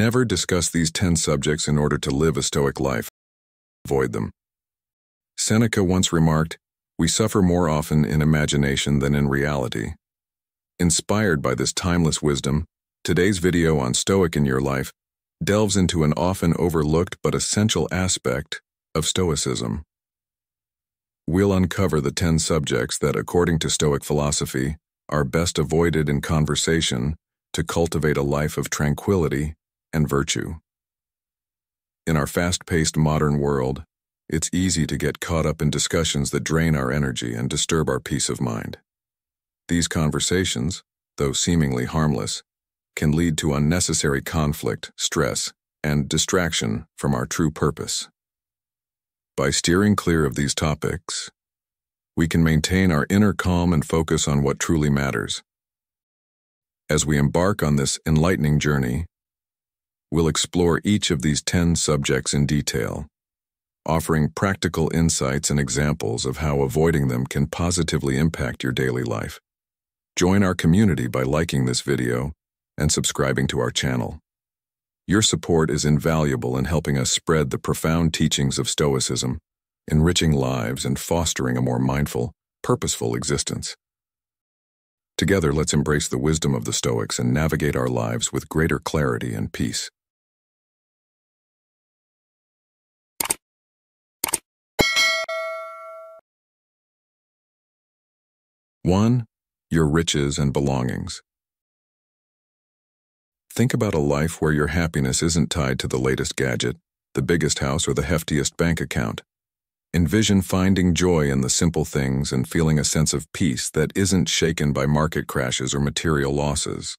never discuss these 10 subjects in order to live a Stoic life. Avoid them. Seneca once remarked, "We suffer more often in imagination than in reality." Inspired by this timeless wisdom, today's video on Stoic in Your Life delves into an often overlooked but essential aspect of Stoicism. We'll uncover the 10 subjects that, according to Stoic philosophy, are best avoided in conversation to cultivate a life of tranquility and virtue. In our fast-paced modern world, it's easy to get caught up in discussions that drain our energy and disturb our peace of mind. These conversations, though seemingly harmless, can lead to unnecessary conflict, stress, and distraction from our true purpose. By steering clear of these topics, we can maintain our inner calm and focus on what truly matters. As we embark on this enlightening journey, we'll explore each of these 10 subjects in detail, offering practical insights and examples of how avoiding them can positively impact your daily life. Join our community by liking this video and subscribing to our channel. Your support is invaluable in helping us spread the profound teachings of Stoicism, enriching lives and fostering a more mindful, purposeful existence. Together, let's embrace the wisdom of the Stoics and navigate our lives with greater clarity and peace. One, your riches and belongings. Think about a life where your happiness isn't tied to the latest gadget, the biggest house, or the heftiest bank account. Envision finding joy in the simple things and feeling a sense of peace that isn't shaken by market crashes or material losses.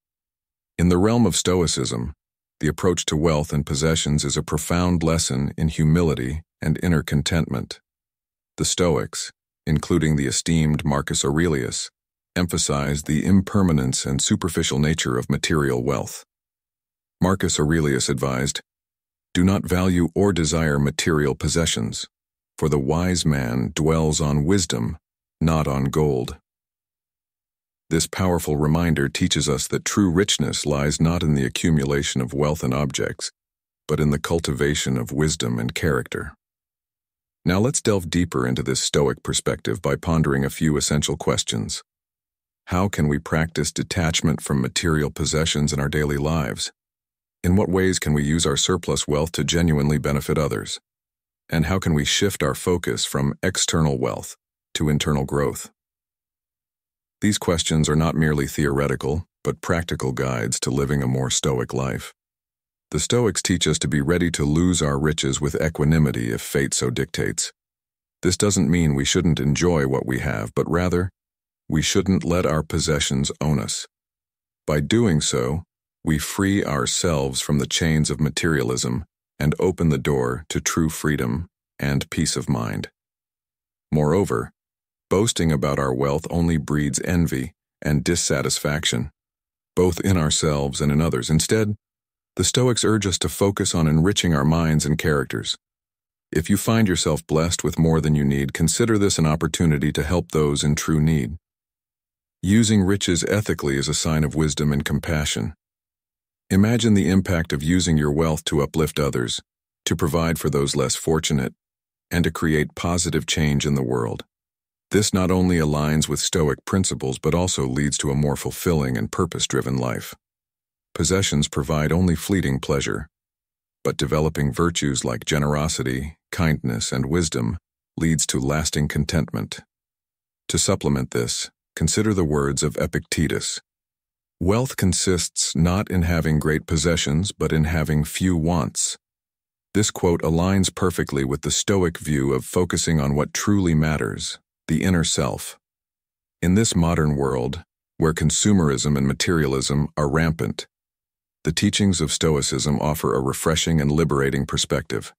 In the realm of Stoicism, the approach to wealth and possessions is a profound lesson in humility and inner contentment. The Stoics, including the esteemed Marcus Aurelius, emphasized the impermanence and superficial nature of material wealth. Marcus Aurelius advised, "Do not value or desire material possessions, for the wise man dwells on wisdom, not on gold." This powerful reminder teaches us that true richness lies not in the accumulation of wealth and objects, but in the cultivation of wisdom and character. Now let's delve deeper into this Stoic perspective by pondering a few essential questions. How can we practice detachment from material possessions in our daily lives? In what ways can we use our surplus wealth to genuinely benefit others? And how can we shift our focus from external wealth to internal growth? These questions are not merely theoretical, but practical guides to living a more Stoic life. The Stoics teach us to be ready to lose our riches with equanimity if fate so dictates. This doesn't mean we shouldn't enjoy what we have, but rather, we shouldn't let our possessions own us. By doing so, we free ourselves from the chains of materialism and open the door to true freedom and peace of mind. Moreover, boasting about our wealth only breeds envy and dissatisfaction, both in ourselves and in others. Instead, the Stoics urge us to focus on enriching our minds and characters. If you find yourself blessed with more than you need, consider this an opportunity to help those in true need. Using riches ethically is a sign of wisdom and compassion. Imagine the impact of using your wealth to uplift others, to provide for those less fortunate, and to create positive change in the world. This not only aligns with Stoic principles but also leads to a more fulfilling and purpose-driven life. Possessions provide only fleeting pleasure, but developing virtues like generosity, kindness, and wisdom leads to lasting contentment. To supplement this, consider the words of Epictetus. Wealth consists not in having great possessions, but in having few wants. This quote aligns perfectly with the Stoic view of focusing on what truly matters, the inner self. In this modern world, where consumerism and materialism are rampant, the teachings of Stoicism offer a refreshing and liberating perspective.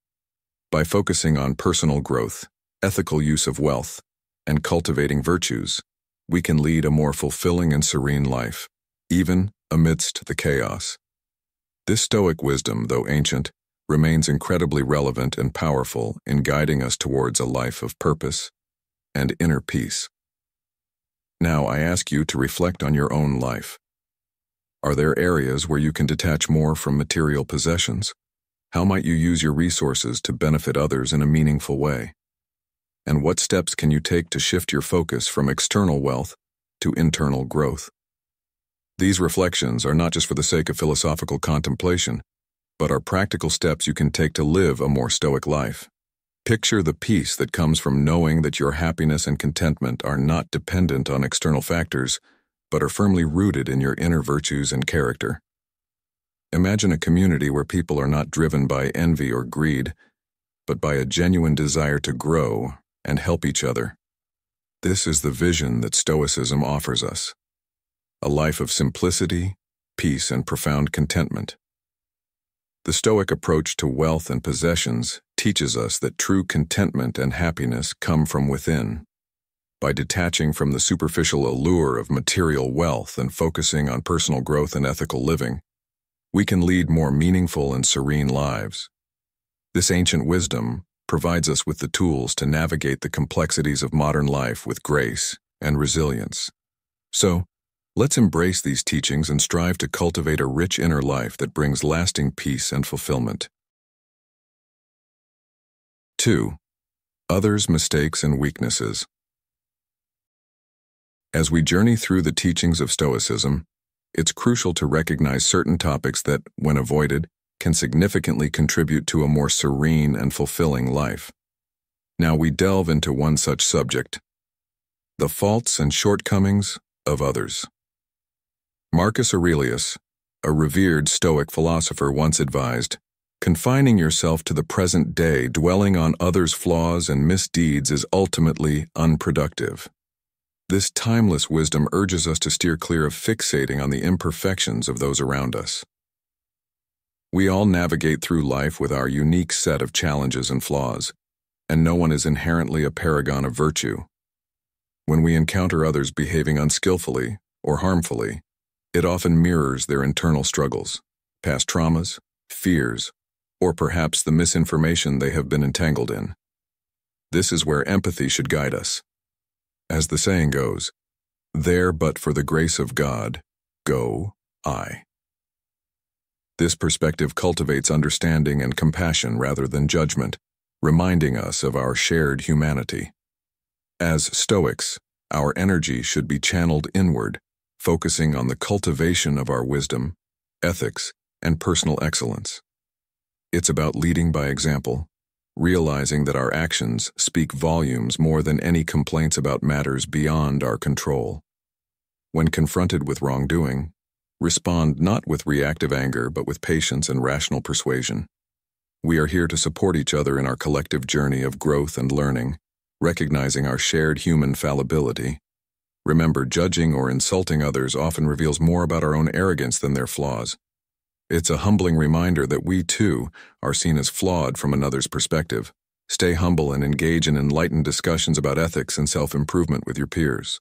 By focusing on personal growth, ethical use of wealth, and cultivating virtues, we can lead a more fulfilling and serene life, even amidst the chaos. This Stoic wisdom, though ancient, remains incredibly relevant and powerful in guiding us towards a life of purpose and inner peace. Now I ask you to reflect on your own life. Are there areas where you can detach more from material possessions? How might you use your resources to benefit others in a meaningful way? And what steps can you take to shift your focus from external wealth to internal growth? These reflections are not just for the sake of philosophical contemplation, but are practical steps you can take to live a more stoic life. Picture the peace that comes from knowing that your happiness and contentment are not dependent on external factors, but are firmly rooted in your inner virtues and character. Imagine a community where people are not driven by envy or greed, but by a genuine desire to grow and help each other. This is the vision that Stoicism offers us. A life of simplicity, peace, and profound contentment. The Stoic approach to wealth and possessions teaches us that true contentment and happiness come from within. By detaching from the superficial allure of material wealth and focusing on personal growth and ethical living, we can lead more meaningful and serene lives. This ancient wisdom provides us with the tools to navigate the complexities of modern life with grace and resilience. So, let's embrace these teachings and strive to cultivate a rich inner life that brings lasting peace and fulfillment. 2. Others' mistakes and weaknesses. As we journey through the teachings of Stoicism, it's crucial to recognize certain topics that, when avoided, can significantly contribute to a more serene and fulfilling life. Now we delve into one such subject: the faults and shortcomings of others. Marcus Aurelius, a revered Stoic philosopher, once advised, "Confining yourself to the present day, dwelling on others' flaws and misdeeds is ultimately unproductive." This timeless wisdom urges us to steer clear of fixating on the imperfections of those around us. We all navigate through life with our unique set of challenges and flaws, and no one is inherently a paragon of virtue. When we encounter others behaving unskillfully or harmfully, it often mirrors their internal struggles, past traumas, fears, or perhaps the misinformation they have been entangled in. This is where empathy should guide us. As the saying goes, "There but for the grace of God, go I." This perspective cultivates understanding and compassion rather than judgment, reminding us of our shared humanity. As Stoics, our energy should be channeled inward, focusing on the cultivation of our wisdom, ethics, and personal excellence. It's about leading by example, realizing that our actions speak volumes more than any complaints about matters beyond our control. When confronted with wrongdoing, respond not with reactive anger but with patience and rational persuasion. We are here to support each other in our collective journey of growth and learning, recognizing our shared human fallibility. Remember, judging or insulting others often reveals more about our own arrogance than their flaws. It's a humbling reminder that we, too, are seen as flawed from another's perspective. Stay humble and engage in enlightened discussions about ethics and self-improvement with your peers.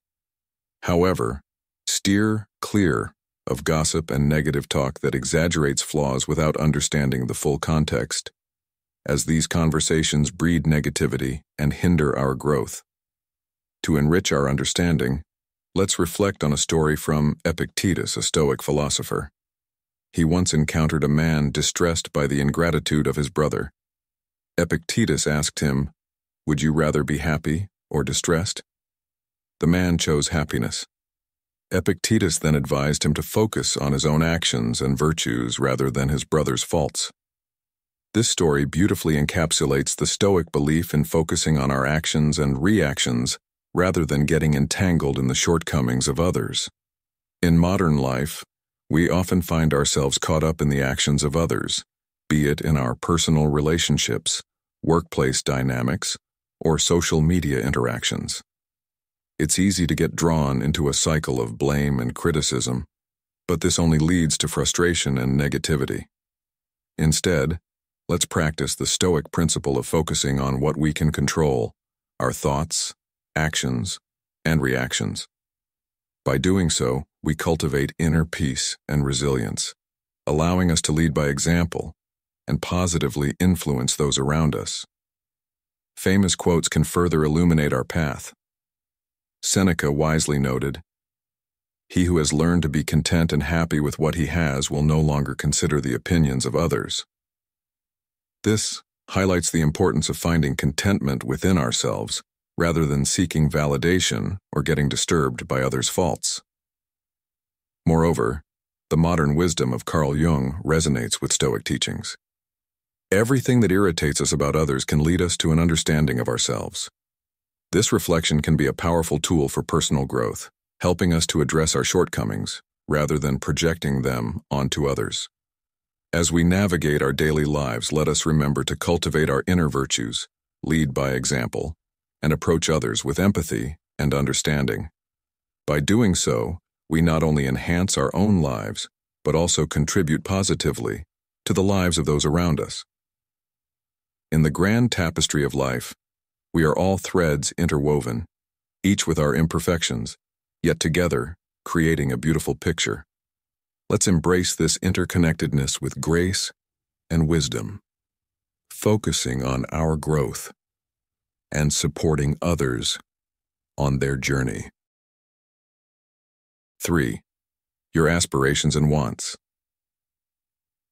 However, steer clear of gossip and negative talk that exaggerates flaws without understanding the full context, as these conversations breed negativity and hinder our growth. To enrich our understanding, let's reflect on a story from Epictetus, a Stoic philosopher. He once encountered a man distressed by the ingratitude of his brother. Epictetus asked him, "Would you rather be happy or distressed?" The man chose happiness. Epictetus then advised him to focus on his own actions and virtues rather than his brother's faults. This story beautifully encapsulates the Stoic belief in focusing on our actions and reactions rather than getting entangled in the shortcomings of others. In modern life, we often find ourselves caught up in the actions of others, be it in our personal relationships, workplace dynamics, or social media interactions. It's easy to get drawn into a cycle of blame and criticism, but this only leads to frustration and negativity. Instead, let's practice the Stoic principle of focusing on what we can control: our thoughts, actions, and reactions. By doing so, we cultivate inner peace and resilience, allowing us to lead by example and positively influence those around us. Famous quotes can further illuminate our path. Seneca wisely noted, He who has learned to be content and happy with what he has will no longer consider the opinions of others. This highlights the importance of finding contentment within ourselves, rather than seeking validation or getting disturbed by others' faults. Moreover, the modern wisdom of Carl Jung resonates with Stoic teachings. Everything that irritates us about others can lead us to an understanding of ourselves. This reflection can be a powerful tool for personal growth, helping us to address our shortcomings rather than projecting them onto others. As we navigate our daily lives, let us remember to cultivate our inner virtues, lead by example, and approach others with empathy and understanding. By doing so, we not only enhance our own lives, but also contribute positively to the lives of those around us. In the grand tapestry of life, we are all threads interwoven, each with our imperfections, yet together creating a beautiful picture. Let's embrace this interconnectedness with grace and wisdom, focusing on our growth and supporting others on their journey. 3. Your aspirations and wants.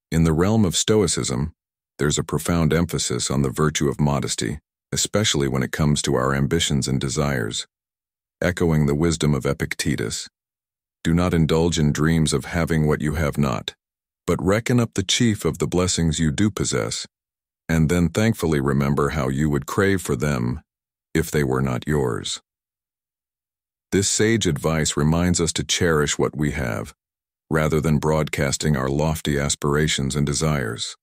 In the realm of Stoicism, there's a profound emphasis on the virtue of modesty, especially when it comes to our ambitions and desires. Echoing the wisdom of Epictetus, do not indulge in dreams of having what you have not, but reckon up the chief of the blessings you do possess, and then thankfully remember how you would crave for them if they were not yours. This sage advice reminds us to cherish what we have, rather than broadcasting our lofty aspirations and desires.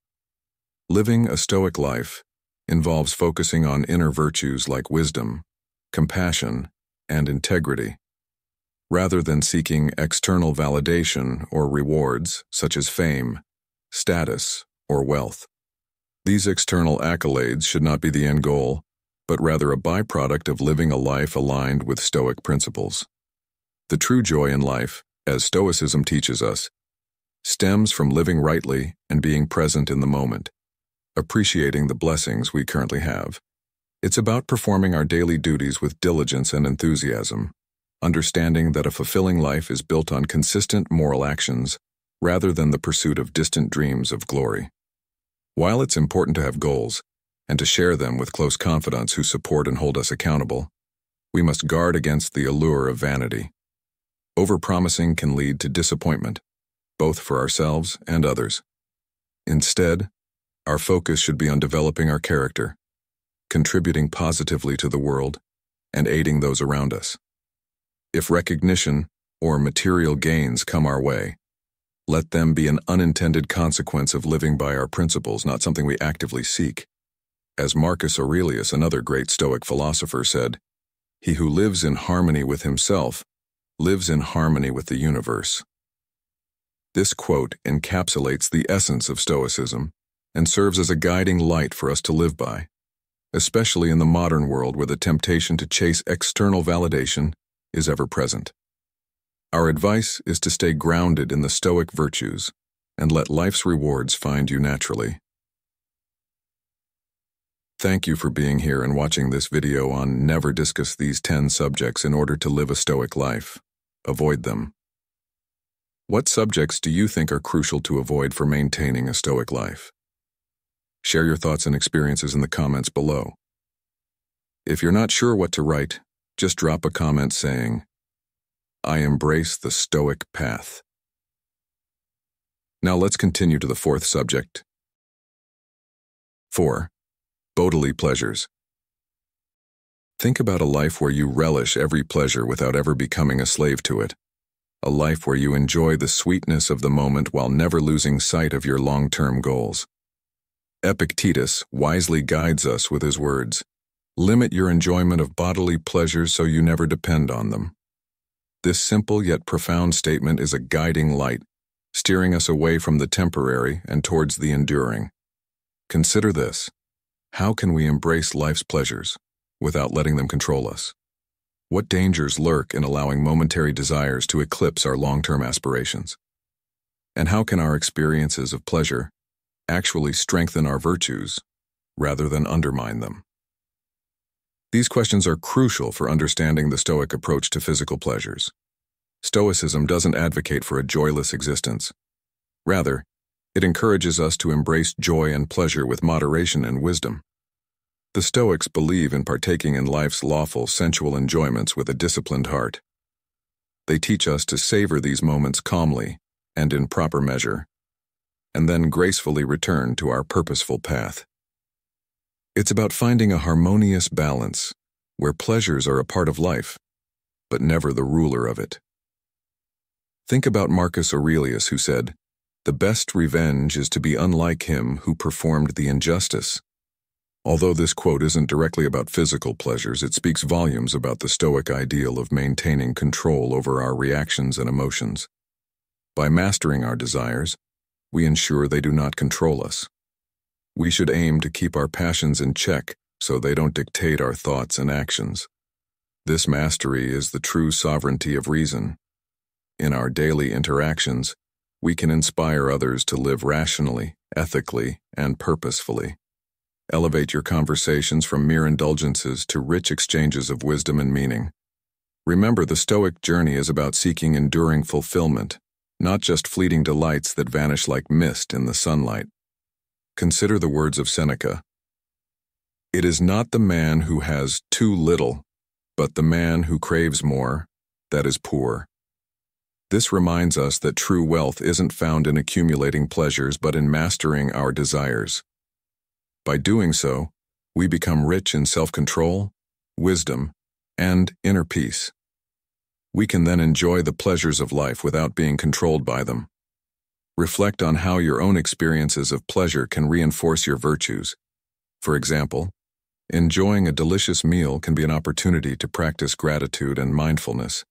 Living a Stoic life involves focusing on inner virtues like wisdom, compassion, and integrity, rather than seeking external validation or rewards such as fame, status, or wealth. These external accolades should not be the end goal, but rather a byproduct of living a life aligned with Stoic principles. The true joy in life, as Stoicism teaches us, stems from living rightly and being present in the moment, appreciating the blessings we currently have. It's about performing our daily duties with diligence and enthusiasm, understanding that a fulfilling life is built on consistent moral actions rather than the pursuit of distant dreams of glory. While it's important to have goals and to share them with close confidants who support and hold us accountable, we must guard against the allure of vanity. Overpromising can lead to disappointment, both for ourselves and others. Instead, our focus should be on developing our character, contributing positively to the world, and aiding those around us. If recognition or material gains come our way, let them be an unintended consequence of living by our principles, not something we actively seek. As Marcus Aurelius, another great Stoic philosopher, said, "He who lives in harmony with himself lives in harmony with the universe." This quote encapsulates the essence of Stoicism and serves as a guiding light for us to live by, especially in the modern world where the temptation to chase external validation is ever present. Our advice is to stay grounded in the Stoic virtues and let life's rewards find you naturally. Thank you for being here and watching this video on Never Discuss These 10 Subjects in Order to Live a Stoic Life. Avoid them. What subjects do you think are crucial to avoid for maintaining a Stoic life? Share your thoughts and experiences in the comments below. If you're not sure what to write, just drop a comment saying, "I embrace the Stoic path." Now let's continue to the fourth subject. 4. Bodily pleasures. Think about a life where you relish every pleasure without ever becoming a slave to it. A life where you enjoy the sweetness of the moment while never losing sight of your long-term goals. Epictetus wisely guides us with his words, "Limit your enjoyment of bodily pleasures so you never depend on them." This simple yet profound statement is a guiding light, steering us away from the temporary and towards the enduring. Consider this. How can we embrace life's pleasures without letting them control us? What dangers lurk in allowing momentary desires to eclipse our long-term aspirations? And how can our experiences of pleasure actually strengthen our virtues rather than undermine them? These questions are crucial for understanding the Stoic approach to physical pleasures. Stoicism doesn't advocate for a joyless existence. Rather, it encourages us to embrace joy and pleasure with moderation and wisdom. The Stoics believe in partaking in life's lawful, sensual enjoyments with a disciplined heart. They teach us to savor these moments calmly and in proper measure, and then gracefully return to our purposeful path. It's about finding a harmonious balance where pleasures are a part of life, but never the ruler of it. Think about Marcus Aurelius, who said, "The best revenge is to be unlike him who performed the injustice." Although this quote isn't directly about physical pleasures, it speaks volumes about the Stoic ideal of maintaining control over our reactions and emotions. By mastering our desires, we ensure they do not control us. We should aim to keep our passions in check so they don't dictate our thoughts and actions. This mastery is the true sovereignty of reason. In our daily interactions, we can inspire others to live rationally, ethically, and purposefully. Elevate your conversations from mere indulgences to rich exchanges of wisdom and meaning. Remember, the Stoic journey is about seeking enduring fulfillment, not just fleeting delights that vanish like mist in the sunlight. Consider the words of Seneca. "It is not the man who has too little, but the man who craves more, that is poor." This reminds us that true wealth isn't found in accumulating pleasures but in mastering our desires. By doing so, we become rich in self-control, wisdom, and inner peace. We can then enjoy the pleasures of life without being controlled by them. Reflect on how your own experiences of pleasure can reinforce your virtues. For example, enjoying a delicious meal can be an opportunity to practice gratitude and mindfulness,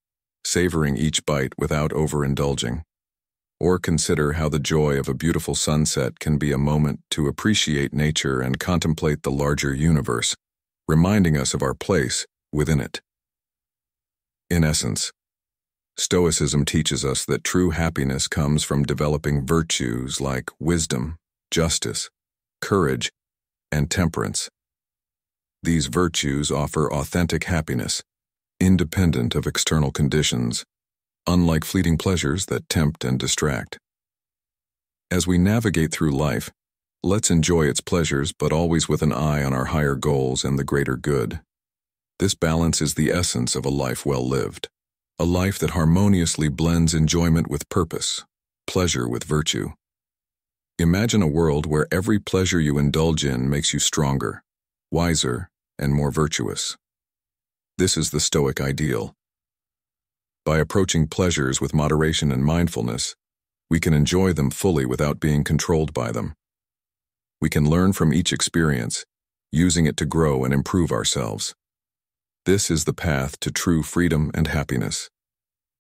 savoring each bite without overindulging. Or consider how the joy of a beautiful sunset can be a moment to appreciate nature and contemplate the larger universe, reminding us of our place within it. In essence, Stoicism teaches us that true happiness comes from developing virtues like wisdom, justice, courage, and temperance. These virtues offer authentic happiness, independent of external conditions, unlike fleeting pleasures that tempt and distract. As we navigate through life, let's enjoy its pleasures, but always with an eye on our higher goals and the greater good. This balance is the essence of a life well lived, a life that harmoniously blends enjoyment with purpose, pleasure with virtue. Imagine a world where every pleasure you indulge in makes you stronger, wiser, and more virtuous. This is the Stoic ideal. By approaching pleasures with moderation and mindfulness, we can enjoy them fully without being controlled by them. We can learn from each experience, using it to grow and improve ourselves. This is the path to true freedom and happiness.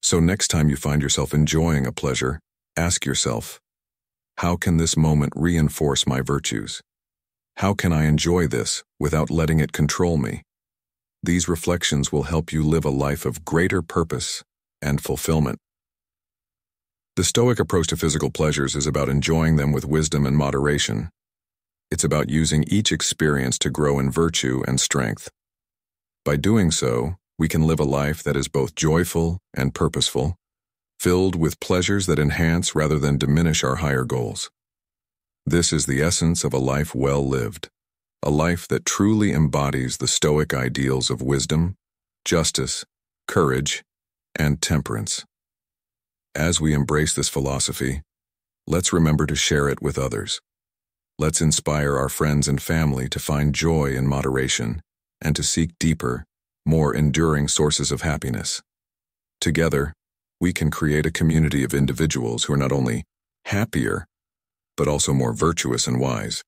So next time you find yourself enjoying a pleasure, ask yourself, how can this moment reinforce my virtues? How can I enjoy this without letting it control me? These reflections will help you live a life of greater purpose and fulfillment. The Stoic approach to physical pleasures is about enjoying them with wisdom and moderation. It's about using each experience to grow in virtue and strength. By doing so, we can live a life that is both joyful and purposeful, filled with pleasures that enhance rather than diminish our higher goals. This is the essence of a life well lived, a life that truly embodies the Stoic ideals of wisdom, justice, courage, and temperance. As we embrace this philosophy, let's remember to share it with others. Let's inspire our friends and family to find joy in moderation and to seek deeper, more enduring sources of happiness. Together, we can create a community of individuals who are not only happier, but also more virtuous and wise.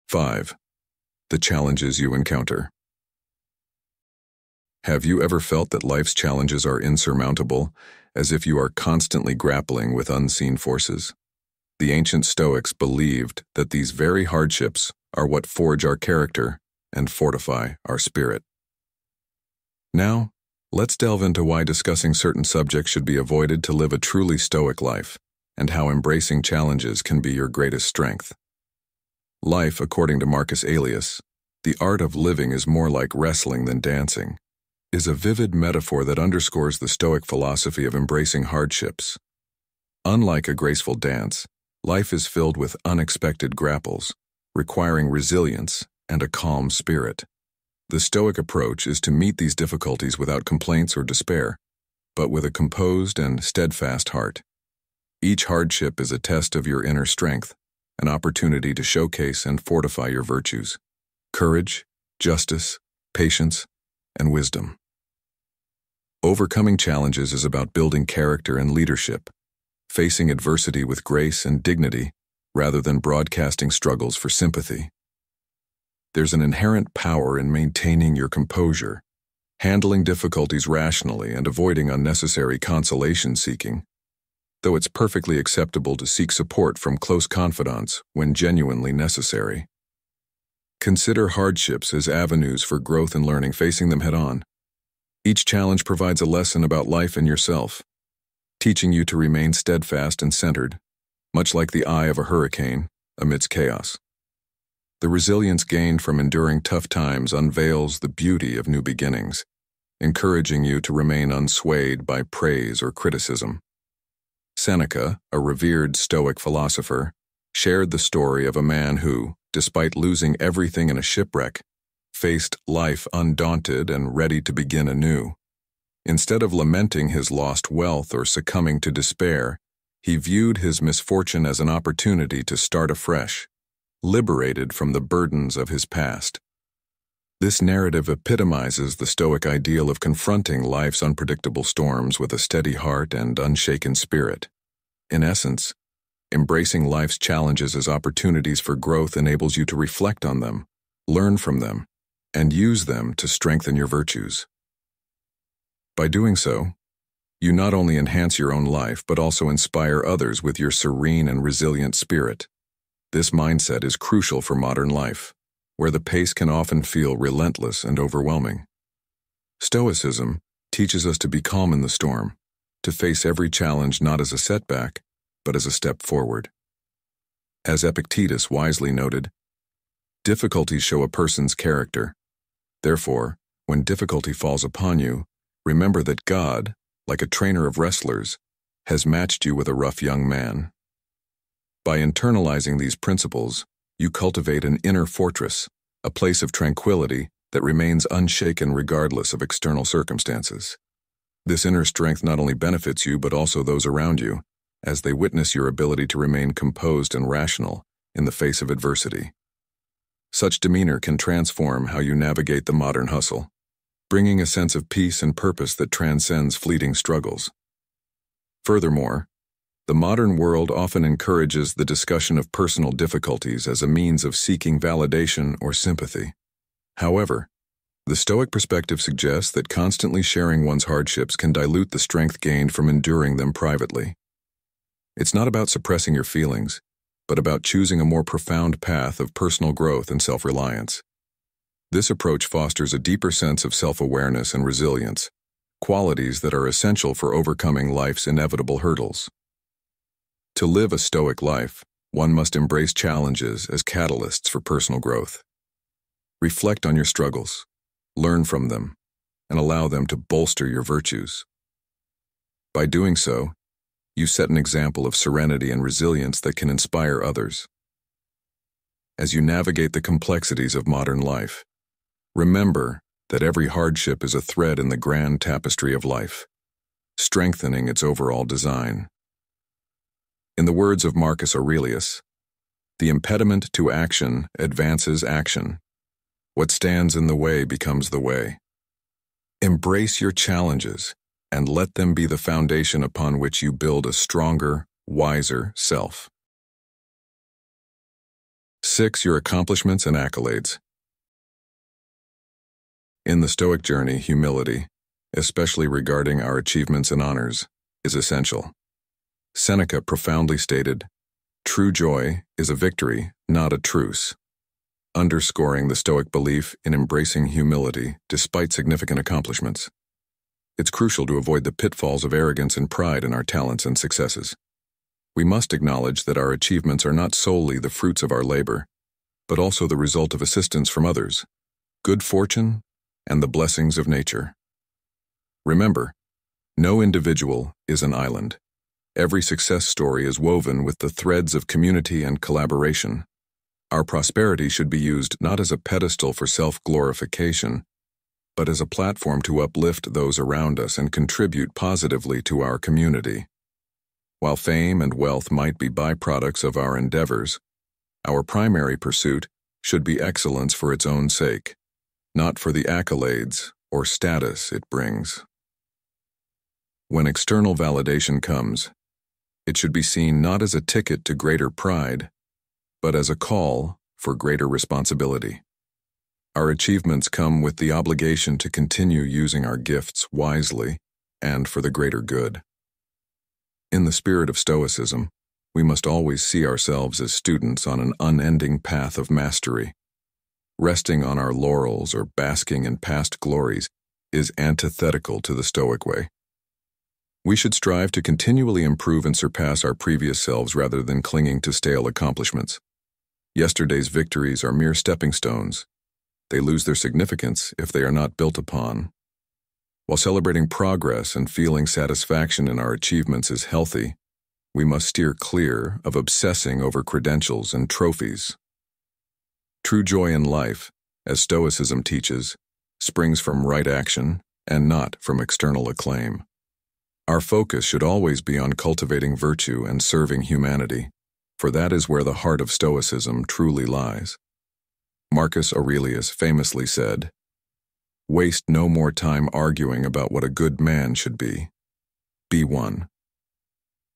5. The challenges you encounter. Have you ever felt that life's challenges are insurmountable, as if you are constantly grappling with unseen forces? The ancient Stoics believed that these very hardships are what forge our character and fortify our spirit. Now, let's delve into why discussing certain subjects should be avoided to live a truly Stoic life, and how embracing challenges can be your greatest strength. Life, according to Marcus Aurelius, the art of living is more like wrestling than dancing. is a vivid metaphor that underscores the Stoic philosophy of embracing hardships. Unlike a graceful dance, life is filled with unexpected grapples, requiring resilience and a calm spirit. The Stoic approach is to meet these difficulties without complaints or despair, but with a composed and steadfast heart. Each hardship is a test of your inner strength, an opportunity to showcase and fortify your virtues: courage, justice, patience, and wisdom. Overcoming challenges is about building character and leadership, facing adversity with grace and dignity rather than broadcasting struggles for sympathy. There's an inherent power in maintaining your composure, handling difficulties rationally and avoiding unnecessary consolation-seeking, though it's perfectly acceptable to seek support from close confidants when genuinely necessary. Consider hardships as avenues for growth and learning, facing them head-on. Each challenge provides a lesson about life and yourself, teaching you to remain steadfast and centered, much like the eye of a hurricane amidst chaos. The resilience gained from enduring tough times unveils the beauty of new beginnings, encouraging you to remain unswayed by praise or criticism. Seneca, a revered Stoic philosopher, shared the story of a man who, despite losing everything in a shipwreck, faced life undaunted and ready to begin anew. Instead of lamenting his lost wealth or succumbing to despair, he viewed his misfortune as an opportunity to start afresh, liberated from the burdens of his past. This narrative epitomizes the Stoic ideal of confronting life's unpredictable storms with a steady heart and unshaken spirit. In essence, embracing life's challenges as opportunities for growth enables you to reflect on them, learn from them, and use them to strengthen your virtues. By doing so, you not only enhance your own life but also inspire others with your serene and resilient spirit. This mindset is crucial for modern life, where the pace can often feel relentless and overwhelming. Stoicism teaches us to be calm in the storm, to face every challenge not as a setback, but as a step forward. As Epictetus wisely noted, difficulties show a person's character. Therefore, when difficulty falls upon you, remember that God, like a trainer of wrestlers, has matched you with a rough young man. By internalizing these principles, you cultivate an inner fortress, a place of tranquility that remains unshaken regardless of external circumstances. This inner strength not only benefits you but also those around you, as they witness your ability to remain composed and rational in the face of adversity. Such demeanor can transform how you navigate the modern hustle, bringing a sense of peace and purpose that transcends fleeting struggles. Furthermore, the modern world often encourages the discussion of personal difficulties as a means of seeking validation or sympathy. However, the Stoic perspective suggests that constantly sharing one's hardships can dilute the strength gained from enduring them privately. It's not about suppressing your feelings, but about choosing a more profound path of personal growth and self-reliance. This approach fosters a deeper sense of self-awareness and resilience, qualities that are essential for overcoming life's inevitable hurdles. To live a Stoic life, one must embrace challenges as catalysts for personal growth. Reflect on your struggles, learn from them, and allow them to bolster your virtues. By doing so, you set an example of serenity and resilience that can inspire others. As you navigate the complexities of modern life, remember that every hardship is a thread in the grand tapestry of life, strengthening its overall design. In the words of Marcus Aurelius, the impediment to action advances action. What stands in the way becomes the way. Embrace your challenges and let them be the foundation upon which you build a stronger, wiser self. 6. Your accomplishments and accolades. In the Stoic journey, humility, especially regarding our achievements and honors, is essential. Seneca profoundly stated, "True joy is a victory, not a truce," underscoring the Stoic belief in embracing humility despite significant accomplishments. It's crucial to avoid the pitfalls of arrogance and pride in our talents and successes. We must acknowledge that our achievements are not solely the fruits of our labor, but also the result of assistance from others, good fortune, and the blessings of nature. Remember, no individual is an island. Every success story is woven with the threads of community and collaboration. Our prosperity should be used not as a pedestal for self-glorification, but as a platform to uplift those around us and contribute positively to our community. While fame and wealth might be byproducts of our endeavors, our primary pursuit should be excellence for its own sake, not for the accolades or status it brings. When external validation comes, it should be seen not as a ticket to greater pride, but as a call for greater responsibility. Our achievements come with the obligation to continue using our gifts wisely and for the greater good. In the spirit of Stoicism, we must always see ourselves as students on an unending path of mastery. Resting on our laurels or basking in past glories is antithetical to the Stoic way. We should strive to continually improve and surpass our previous selves rather than clinging to stale accomplishments. Yesterday's victories are mere stepping stones. They lose their significance if they are not built upon. While celebrating progress and feeling satisfaction in our achievements is healthy, we must steer clear of obsessing over credentials and trophies. True joy in life, as Stoicism teaches, springs from right action and not from external acclaim. Our focus should always be on cultivating virtue and serving humanity, for that is where the heart of Stoicism truly lies. Marcus Aurelius famously said, "Waste no more time arguing about what a good man should be. Be one."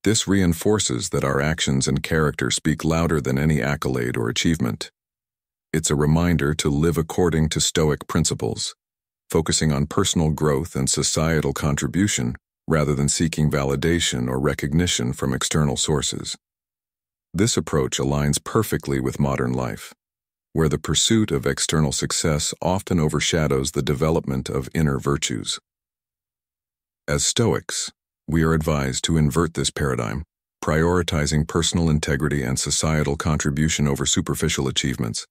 This reinforces that our actions and character speak louder than any accolade or achievement. It's a reminder to live according to Stoic principles, focusing on personal growth and societal contribution rather than seeking validation or recognition from external sources. This approach aligns perfectly with modern life, where the pursuit of external success often overshadows the development of inner virtues. As Stoics, we are advised to invert this paradigm, prioritizing personal integrity and societal contribution over superficial achievements.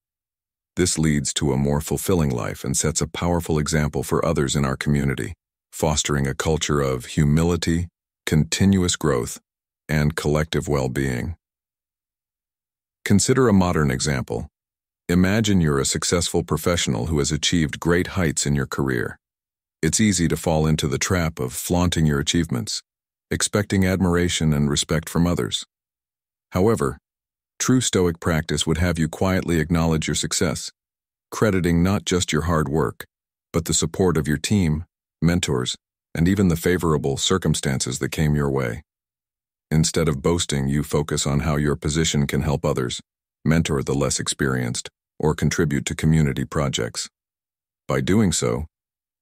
This leads to a more fulfilling life and sets a powerful example for others in our community, fostering a culture of humility, continuous growth, and collective well-being. Consider a modern example. Imagine you're a successful professional who has achieved great heights in your career. It's easy to fall into the trap of flaunting your achievements, expecting admiration and respect from others. However, true Stoic practice would have you quietly acknowledge your success, crediting not just your hard work, but the support of your team, mentors, and even the favorable circumstances that came your way. Instead of boasting, you focus on how your position can help others, mentor the less experienced, or contribute to community projects. By doing so,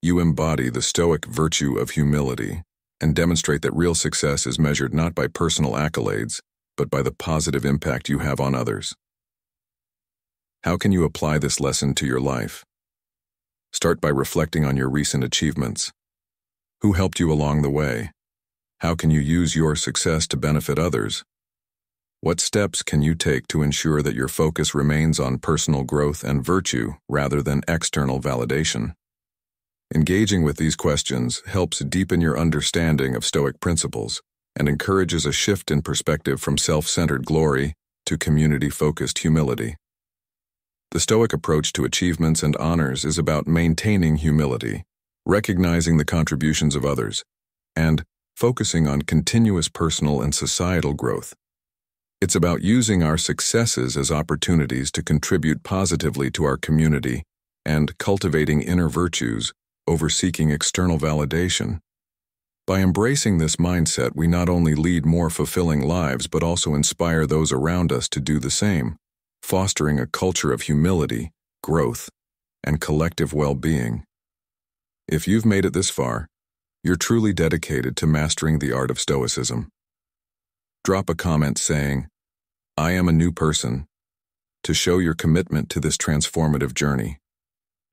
you embody the Stoic virtue of humility and demonstrate that real success is measured not by personal accolades, but by the positive impact you have on others. How can you apply this lesson to your life? Start by reflecting on your recent achievements. Who helped you along the way? How can you use your success to benefit others? What steps can you take to ensure that your focus remains on personal growth and virtue rather than external validation? Engaging with these questions helps deepen your understanding of Stoic principles and encourages a shift in perspective from self-centered glory to community-focused humility. The Stoic approach to achievements and honors is about maintaining humility, recognizing the contributions of others, and focusing on continuous personal and societal growth. It's about using our successes as opportunities to contribute positively to our community and cultivating inner virtues over seeking external validation. By embracing this mindset, we not only lead more fulfilling lives but also inspire those around us to do the same, fostering a culture of humility, growth, and collective well-being. If you've made it this far, you're truly dedicated to mastering the art of Stoicism. Drop a comment saying, "I am a new person," to show your commitment to this transformative journey.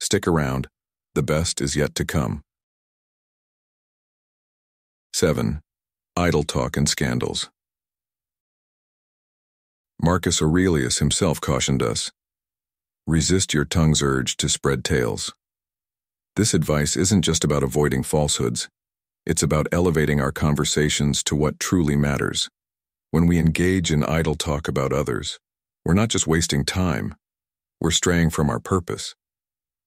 Stick around, the best is yet to come. 7. Idle talk and scandals. Marcus Aurelius himself cautioned us, "Resist your tongue's urge to spread tales." This advice isn't just about avoiding falsehoods, It's about elevating our conversations to what truly matters. When we engage in idle talk about others, we're not just wasting time, we're straying from our purpose.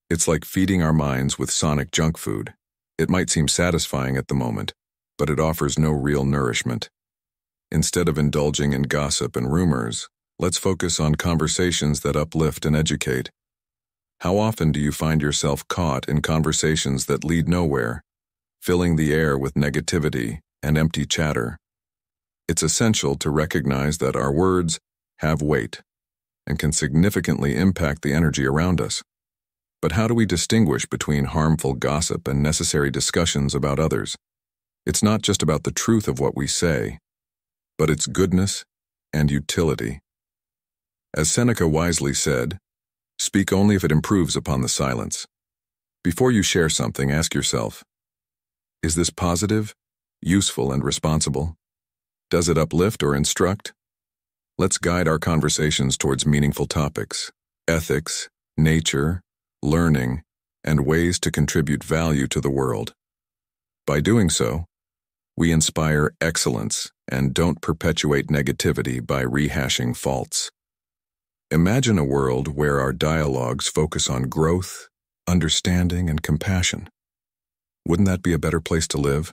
It's like feeding our minds with sonic junk food. It might seem satisfying at the moment, but it offers no real nourishment. Instead of indulging in gossip and rumors, let's focus on conversations that uplift and educate. How often do you find yourself caught in conversations that lead nowhere, filling the air with negativity and empty chatter? It's essential to recognize that our words have weight and can significantly impact the energy around us. But how do we distinguish between harmful gossip and necessary discussions about others? It's not just about the truth of what we say, but its goodness and utility. As Seneca wisely said, speak only if it improves upon the silence. Before you share something, ask yourself, is this positive, useful, and responsible? Does it uplift or instruct? Let's guide our conversations towards meaningful topics, ethics, nature, learning, and ways to contribute value to the world. By doing so, we inspire excellence and don't perpetuate negativity by rehashing faults. Imagine a world where our dialogues focus on growth, understanding, and compassion. Wouldn't that be a better place to live?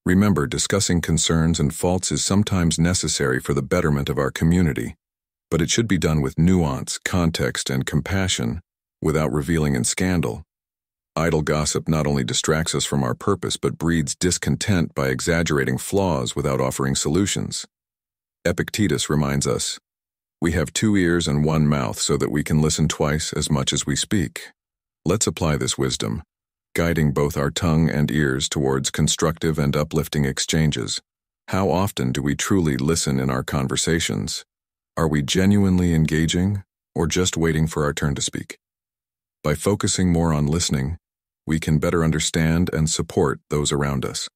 Remember, discussing concerns and faults is sometimes necessary for the betterment of our community, but it should be done with nuance, context, and compassion without reveling in scandal. Idle gossip not only distracts us from our purpose but breeds discontent by exaggerating flaws without offering solutions. Epictetus reminds us, we have 2 ears and 1 mouth so that we can listen twice as much as we speak. Let's apply this wisdom, guiding both our tongue and ears towards constructive and uplifting exchanges. How often do we truly listen in our conversations? Are we genuinely engaging or just waiting for our turn to speak? By focusing more on listening, we can better understand and support those around us.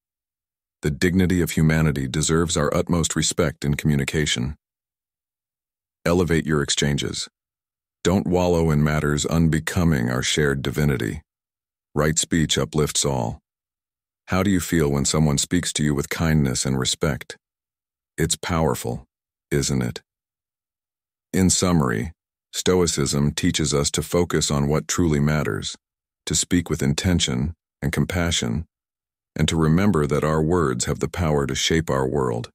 The dignity of humanity deserves our utmost respect in communication. Elevate your exchanges. Don't wallow in matters unbecoming our shared divinity. Right speech uplifts all. How do you feel when someone speaks to you with kindness and respect? It's powerful, isn't it? In summary, Stoicism teaches us to focus on what truly matters, to speak with intention and compassion, and to remember that our words have the power to shape our world.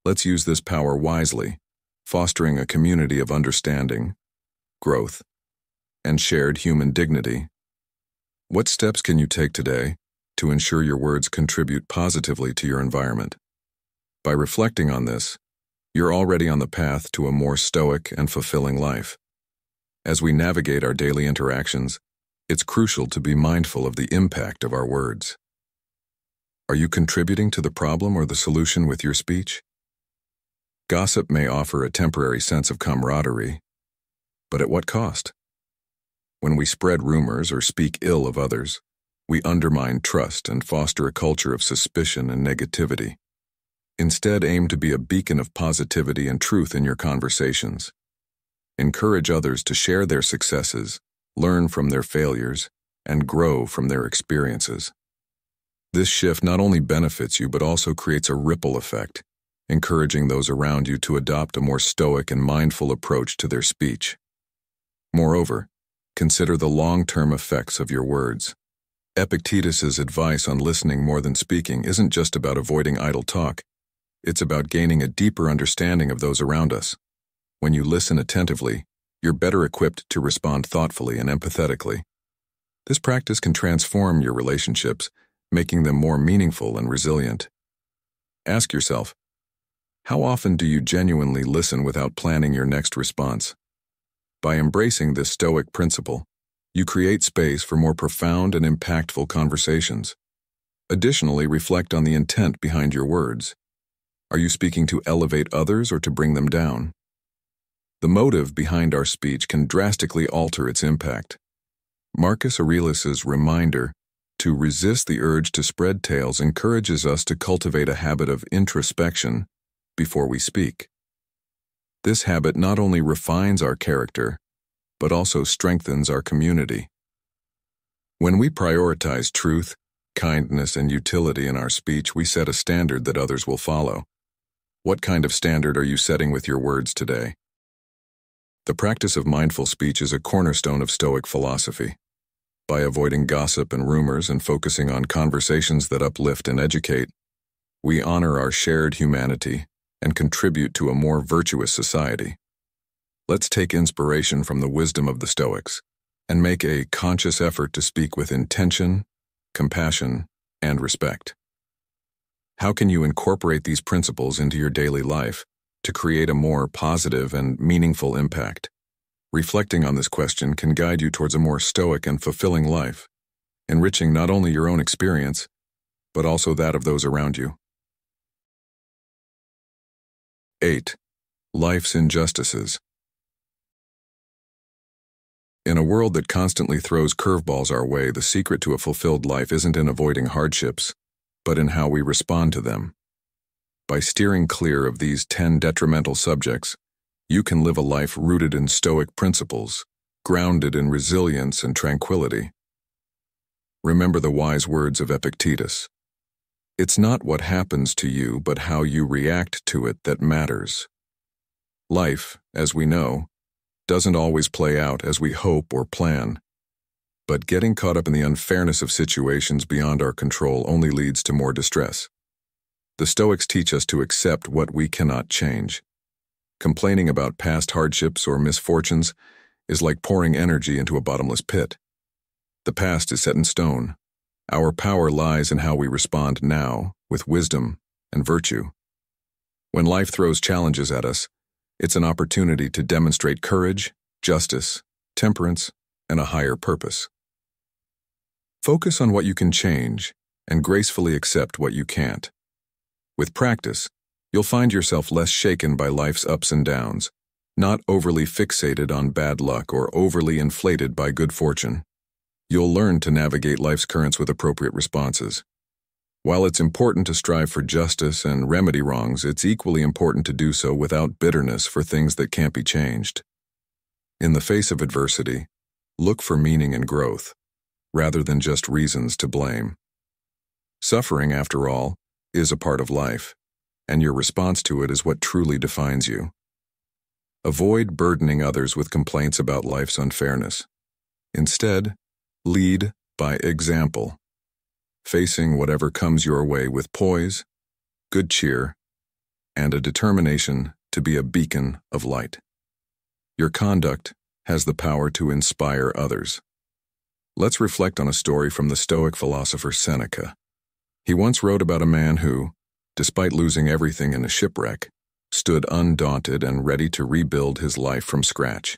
Let's use this power wisely, fostering a community of understanding, growth, and shared human dignity. What steps can you take today to ensure your words contribute positively to your environment? By reflecting on this, you're already on the path to a more stoic and fulfilling life. As we navigate our daily interactions, it's crucial to be mindful of the impact of our words. Are you contributing to the problem or the solution with your speech? Gossip may offer a temporary sense of camaraderie, but at what cost? When we spread rumors or speak ill of others, we undermine trust and foster a culture of suspicion and negativity. Instead, aim to be a beacon of positivity and truth in your conversations. Encourage others to share their successes, learn from their failures, and grow from their experiences. This shift not only benefits you but also creates a ripple effect, encouraging those around you to adopt a more stoic and mindful approach to their speech. Moreover, consider the long-term effects of your words. Epictetus's advice on listening more than speaking isn't just about avoiding idle talk. It's about gaining a deeper understanding of those around us. When you listen attentively, you're better equipped to respond thoughtfully and empathetically. This practice can transform your relationships, making them more meaningful and resilient. Ask yourself, how often do you genuinely listen without planning your next response? By embracing this Stoic principle, you create space for more profound and impactful conversations. Additionally, reflect on the intent behind your words. Are you speaking to elevate others or to bring them down? The motive behind our speech can drastically alter its impact. Marcus Aurelius's reminder to resist the urge to spread tales encourages us to cultivate a habit of introspection before we speak. This habit not only refines our character, but also strengthens our community. When we prioritize truth, kindness, and utility in our speech, we set a standard that others will follow. What kind of standard are you setting with your words today? The practice of mindful speech is a cornerstone of Stoic philosophy. By avoiding gossip and rumors and focusing on conversations that uplift and educate, we honor our shared humanity and contribute to a more virtuous society. Let's take inspiration from the wisdom of the Stoics and make a conscious effort to speak with intention, compassion, and respect. How can you incorporate these principles into your daily life to create a more positive and meaningful impact? Reflecting on this question can guide you towards a more stoic and fulfilling life, enriching not only your own experience, but also that of those around you. 8. Life's injustices. In a world that constantly throws curveballs our way, the secret to a fulfilled life isn't in avoiding hardships, but in how we respond to them. By steering clear of these 10 detrimental subjects, you can live a life rooted in Stoic principles, grounded in resilience and tranquility. Remember the wise words of Epictetus. It's not what happens to you, but how you react to it that matters. Life, as we know, doesn't always play out as we hope or plan, but getting caught up in the unfairness of situations beyond our control only leads to more distress. The Stoics teach us to accept what we cannot change. Complaining about past hardships or misfortunes is like pouring energy into a bottomless pit. The past is set in stone. Our power lies in how we respond now, with wisdom and virtue. When life throws challenges at us, it's an opportunity to demonstrate courage, justice, temperance, and a higher purpose. Focus on what you can change and gracefully accept what you can't. With practice, you'll find yourself less shaken by life's ups and downs, not overly fixated on bad luck or overly inflated by good fortune. You'll learn to navigate life's currents with appropriate responses. While it's important to strive for justice and remedy wrongs, it's equally important to do so without bitterness for things that can't be changed. In the face of adversity, look for meaning and growth, rather than just reasons to blame. Suffering, after all, is a part of life, and your response to it is what truly defines you. Avoid burdening others with complaints about life's unfairness. Instead, lead by example, facing whatever comes your way with poise, good cheer, and a determination to be a beacon of light. Your conduct has the power to inspire others. Let's reflect on a story from the Stoic philosopher Seneca. He once wrote about a man who, despite losing everything in a shipwreck, stood undaunted and ready to rebuild his life from scratch.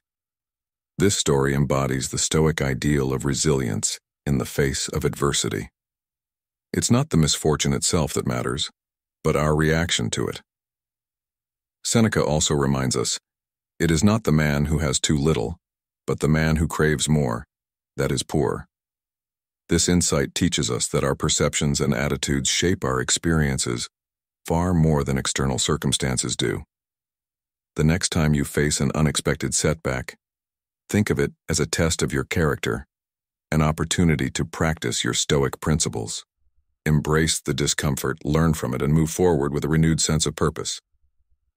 This story embodies the Stoic ideal of resilience in the face of adversity. It's not the misfortune itself that matters, but our reaction to it. Seneca also reminds us, it is not the man who has too little, but the man who craves more, that is poor. This insight teaches us that our perceptions and attitudes shape our experiences far more than external circumstances do. The next time you face an unexpected setback, think of it as a test of your character, an opportunity to practice your Stoic principles. Embrace the discomfort, learn from it, and move forward with a renewed sense of purpose.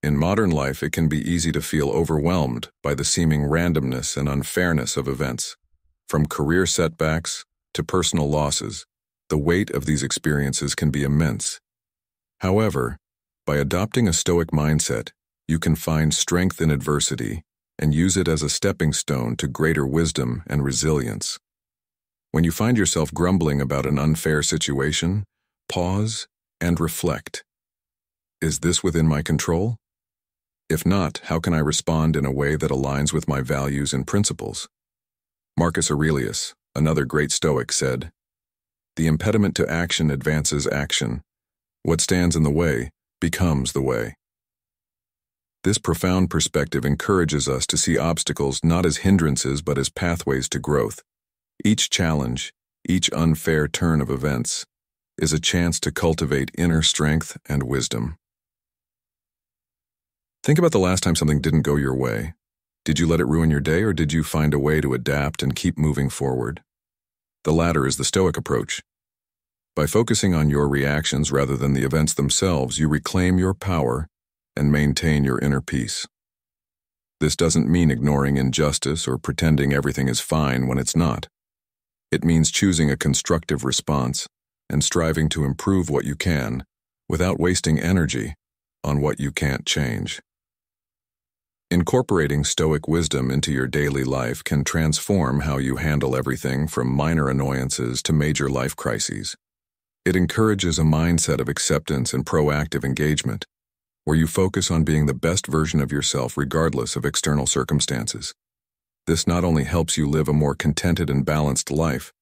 In modern life, it can be easy to feel overwhelmed by the seeming randomness and unfairness of events. From career setbacks to personal losses, the weight of these experiences can be immense. However, by adopting a Stoic mindset, you can find strength in adversity and use it as a stepping stone to greater wisdom and resilience. When you find yourself grumbling about an unfair situation, pause and reflect. Is this within my control? If not, how can I respond in a way that aligns with my values and principles? Marcus Aurelius, another great Stoic, said, "The impediment to action advances action. What stands in the way becomes the way." This profound perspective encourages us to see obstacles not as hindrances but as pathways to growth. Each challenge, each unfair turn of events, is a chance to cultivate inner strength and wisdom. Think about the last time something didn't go your way. Did you let it ruin your day, or did you find a way to adapt and keep moving forward? The latter is the Stoic approach. By focusing on your reactions rather than the events themselves, you reclaim your power and maintain your inner peace. This doesn't mean ignoring injustice or pretending everything is fine when it's not. It means choosing a constructive response and striving to improve what you can without wasting energy on what you can't change. Incorporating Stoic wisdom into your daily life can transform how you handle everything from minor annoyances to major life crises. It encourages a mindset of acceptance and proactive engagement, where you focus on being the best version of yourself regardless of external circumstances. This not only helps you live a more contented and balanced life,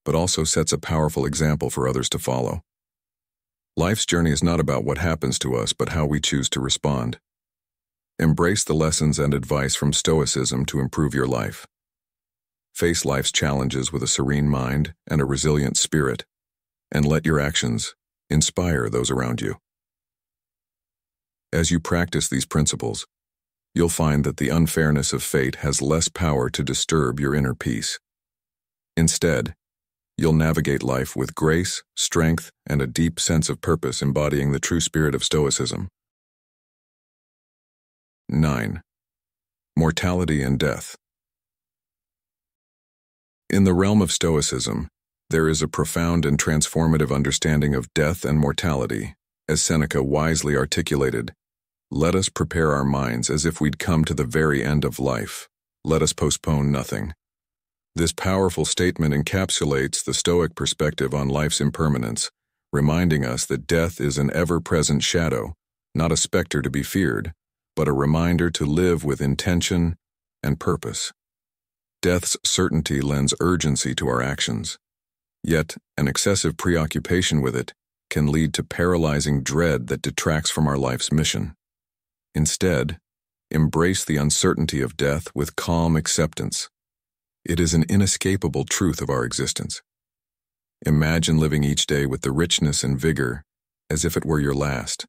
but also sets a powerful example for others to follow. Life's journey is not about what happens to us, but how we choose to respond. Embrace the lessons and advice from Stoicism to improve your life. Face life's challenges with a serene mind and a resilient spirit, and let your actions inspire those around you. As you practice these principles, you'll find that the unfairness of fate has less power to disturb your inner peace. Instead, you'll navigate life with grace, strength, and a deep sense of purpose, embodying the true spirit of Stoicism. 9. Mortality and death. In the realm of Stoicism, there is a profound and transformative understanding of death and mortality. As Seneca wisely articulated, "Let us prepare our minds as if we'd come to the very end of life. Let us postpone nothing." This powerful statement encapsulates the Stoic perspective on life's impermanence, reminding us that death is an ever-present shadow, not a specter to be feared, but a reminder to live with intention and purpose. Death's certainty lends urgency to our actions, yet an excessive preoccupation with it can lead to paralyzing dread that detracts from our life's mission. Instead, embrace the uncertainty of death with calm acceptance. It is an inescapable truth of our existence. Imagine living each day with the richness and vigor as if it were your last,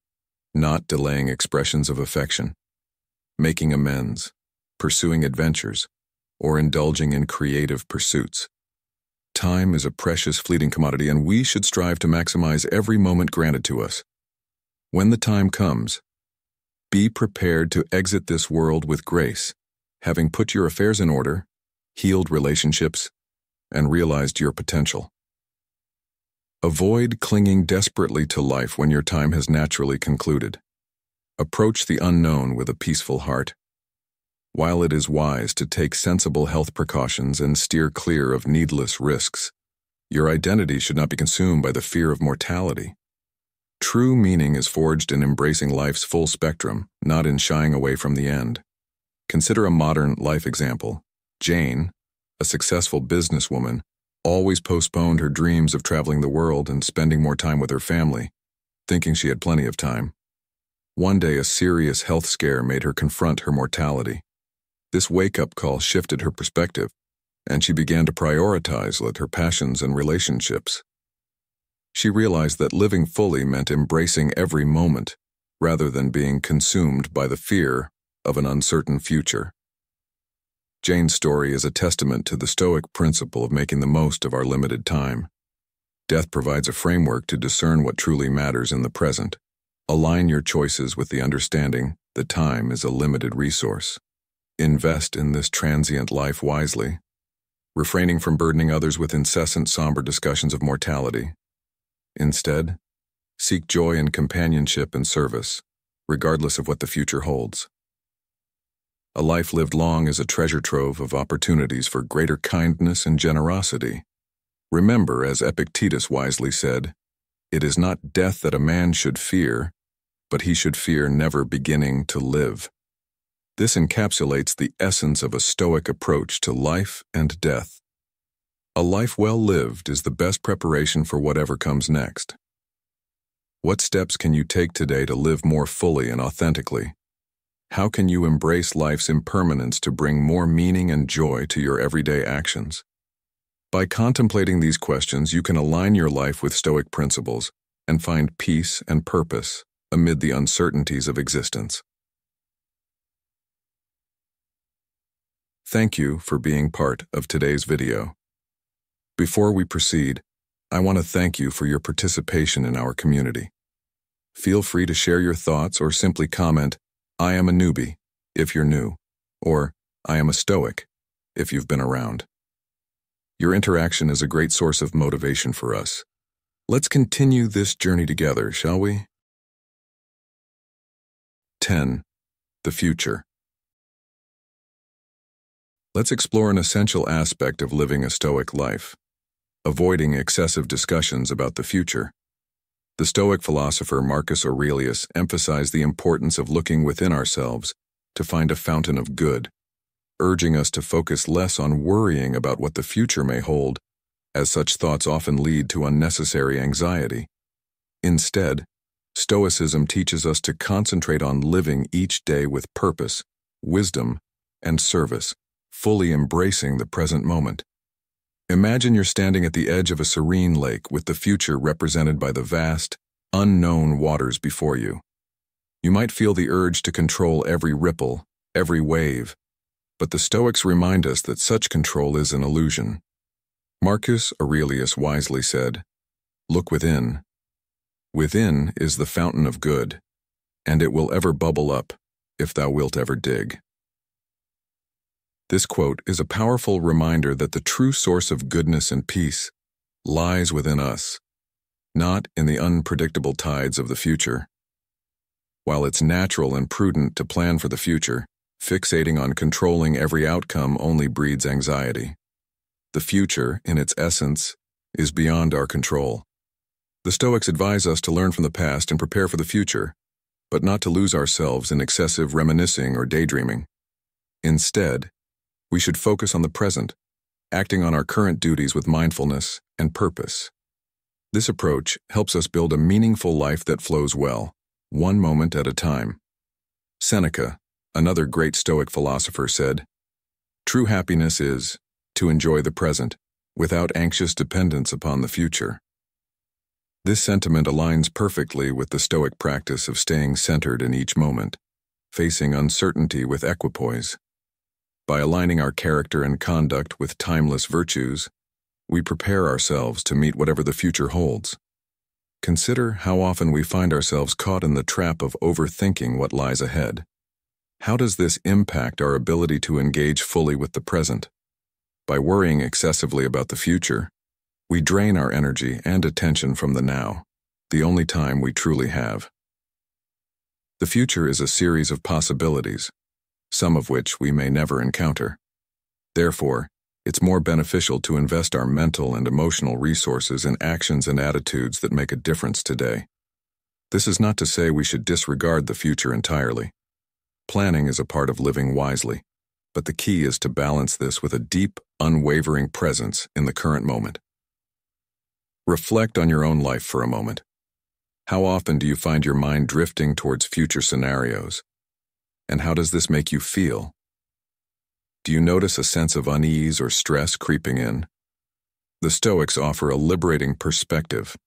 not delaying expressions of affection, making amends, pursuing adventures, or indulging in creative pursuits. Time is a precious, fleeting commodity, and we should strive to maximize every moment granted to us. When the time comes, be prepared to exit this world with grace, having put your affairs in order, healed relationships, and realized your potential. Avoid clinging desperately to life when your time has naturally concluded. Approach the unknown with a peaceful heart. While it is wise to take sensible health precautions and steer clear of needless risks, your identity should not be consumed by the fear of mortality. True meaning is forged in embracing life's full spectrum, not in shying away from the end. Consider a modern life example. Jane, a successful businesswoman, always postponed her dreams of traveling the world and spending more time with her family, thinking she had plenty of time. One day, a serious health scare made her confront her mortality. This wake-up call shifted her perspective, and she began to prioritize her passions and relationships. She realized that living fully meant embracing every moment, rather than being consumed by the fear of an uncertain future. Jane's story is a testament to the Stoic principle of making the most of our limited time. Death provides a framework to discern what truly matters in the present. Align your choices with the understanding that time is a limited resource. Invest in this transient life wisely, refraining from burdening others with incessant, somber discussions of mortality. Instead, seek joy in companionship and service, regardless of what the future holds. A life lived long is a treasure trove of opportunities for greater kindness and generosity. Remember, as Epictetus wisely said, "It is not death that a man should fear, but he should fear never beginning to live." This encapsulates the essence of a Stoic approach to life and death. A life well lived is the best preparation for whatever comes next. What steps can you take today to live more fully and authentically? How can you embrace life's impermanence to bring more meaning and joy to your everyday actions? By contemplating these questions, you can align your life with Stoic principles and find peace and purpose amid the uncertainties of existence. Thank you for being part of today's video. Before we proceed, I want to thank you for your participation in our community. Feel free to share your thoughts or simply comment, "I am a newbie," if you're new, or "I am a Stoic," if you've been around. Your interaction is a great source of motivation for us. Let's continue this journey together, shall we? 10. The future. Let's explore an essential aspect of living a Stoic life: avoiding excessive discussions about the future. The Stoic philosopher Marcus Aurelius emphasized the importance of looking within ourselves to find a fountain of good, urging us to focus less on worrying about what the future may hold, as such thoughts often lead to unnecessary anxiety. Instead, Stoicism teaches us to concentrate on living each day with purpose, wisdom, and service, fully embracing the present moment. Imagine you're standing at the edge of a serene lake with the future represented by the vast, unknown waters before you. You might feel the urge to control every ripple, every wave, but the Stoics remind us that such control is an illusion. Marcus Aurelius wisely said, "Look within. Within is the fountain of good, and it will ever bubble up, if thou wilt ever dig." This quote is a powerful reminder that the true source of goodness and peace lies within us, not in the unpredictable tides of the future. While it's natural and prudent to plan for the future, fixating on controlling every outcome only breeds anxiety. The future, in its essence, is beyond our control. The Stoics advise us to learn from the past and prepare for the future, but not to lose ourselves in excessive reminiscing or daydreaming. Instead, we should focus on the present, acting on our current duties with mindfulness and purpose. This approach helps us build a meaningful life that flows well, one moment at a time. Seneca, another great Stoic philosopher, said, "True happiness is to enjoy the present, without anxious dependence upon the future." This sentiment aligns perfectly with the Stoic practice of staying centered in each moment, facing uncertainty with equipoise. By aligning our character and conduct with timeless virtues, we prepare ourselves to meet whatever the future holds. Consider how often we find ourselves caught in the trap of overthinking what lies ahead. How does this impact our ability to engage fully with the present? By worrying excessively about the future, we drain our energy and attention from the now, the only time we truly have. The future is a series of possibilities, some of which we may never encounter. Therefore, it's more beneficial to invest our mental and emotional resources in actions and attitudes that make a difference today. This is not to say we should disregard the future entirely. Planning is a part of living wisely, but the key is to balance this with a deep, unwavering presence in the current moment. Reflect on your own life for a moment. How often do you find your mind drifting towards future scenarios? And how does this make you feel? Do you notice a sense of unease or stress creeping in? The Stoics offer a liberating perspective.